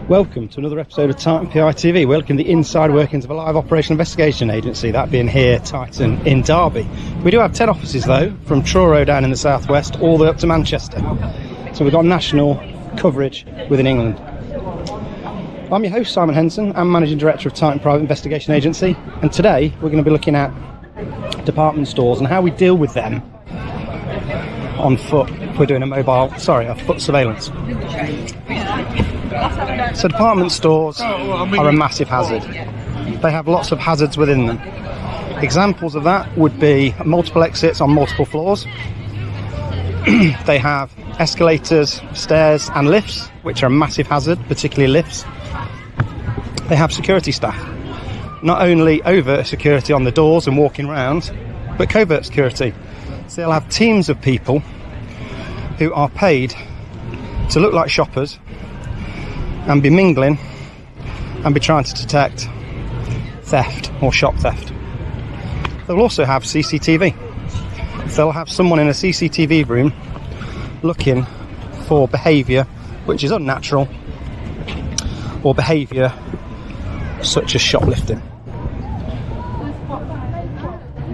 Welcome to another episode of Titan PI TV. We're looking at the inside workings of a live operation investigation agency, that being here, Titan, in Derby. We do have 10 offices though, from Truro down in the southwest all the way up to Manchester. So we've got national coverage within England. I'm your host, Simon Henson. I'm Managing Director of Titan Private Investigation Agency, and today we're going to be looking at department stores and how we deal with them on foot if we're doing a foot surveillance. So department stores are a massive hazard. They have lots of hazards within them. Examples of that would be multiple exits on multiple floors. They have escalators, stairs and lifts, which are a massive hazard, particularly lifts. They have security staff, not only overt security on the doors and walking around, but covert security. So they'll have teams of people who are paid to look like shoppers and be mingling and be trying to detect theft or shop theft. They'll also have CCTV. They'll have someone in a CCTV room looking for behaviour which is unnatural or behaviour such as shoplifting.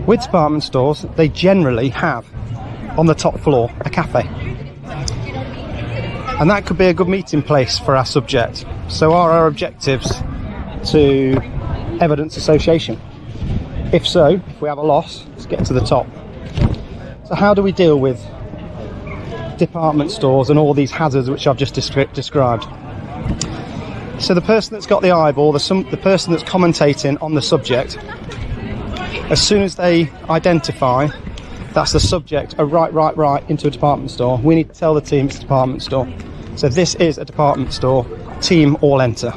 With department stores, they generally have on the top floor a cafe. And that could be a good meeting place for our subject. So are our objectives to evidence association? If so, if we have a loss, let's get to the top. So how do we deal with department stores and all these hazards which I've just described? So the person that's got the eyeball, the person that's commentating on the subject, as soon as they identify that's the subject, right into a department store, we need to tell the team it's a department store. So this is a department store, team all enter.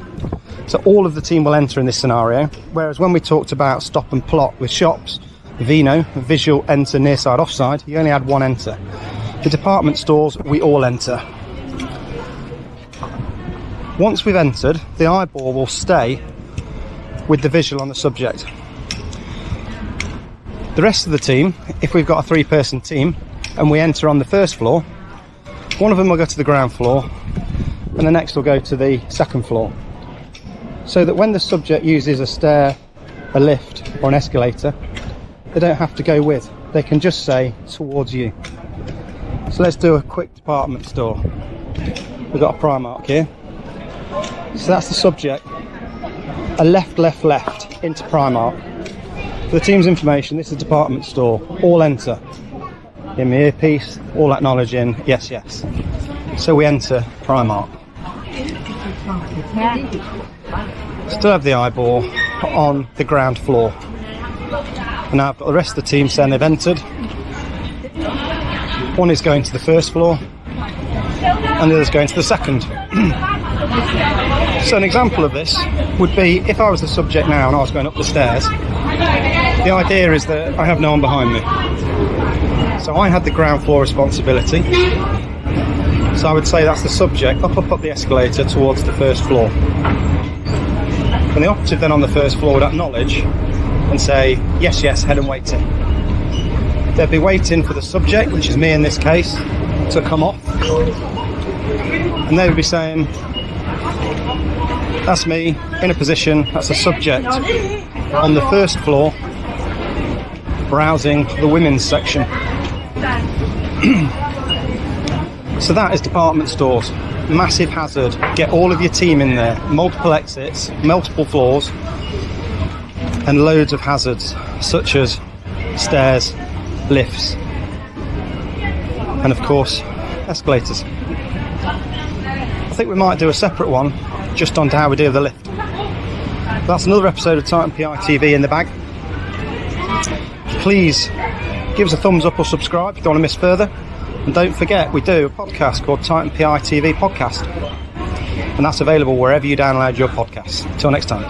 So all of the team will enter in this scenario, whereas when we talked about stop and plot with shops, Vino, visual enter, near side, offside, you only had one enter. The department stores, we all enter. Once we've entered, the eyeball will stay with the visual on the subject. The rest of the team, if we've got a 3-person team and we enter on the first floor, one of them will go to the ground floor and the next will go to the second floor. So that when the subject uses a stair, a lift or an escalator, they don't have to go with. They can just say towards you. So let's do a quick department store. We've got a Primark here. So that's the subject. A left into Primark. For the team's information, this is a department store. All enter. In my earpiece, all acknowledging, yes. So we enter Primark. Still have the eyeball on the ground floor. And now I've got the rest of the team saying they've entered. One is going to the first floor, and the other's going to the second. So an example of this would be if I was the subject now and I was going up the stairs. The idea is that I have no one behind me. So I had the ground floor responsibility. So I would say that's the subject, up the escalator towards the first floor. And the operative then on the first floor would acknowledge and say, yes, head and waiting. They'd be waiting for the subject, which is me in this case, to come off. And they would be saying, that's me, in a position, that's the subject on the first floor, browsing the women's section. So that is department stores. Massive hazard. Get all of your team in there. Multiple exits, multiple floors, and loads of hazards, such as stairs, lifts, and of course, escalators. I think we might do a separate one just on how we deal with the lift. That's another episode of Titan PI TV in the bag. Please give us a thumbs up or subscribe if you don't want to miss further. And don't forget, we do a podcast called Titan PI TV Podcast. And that's available wherever you download your podcasts. Till next time.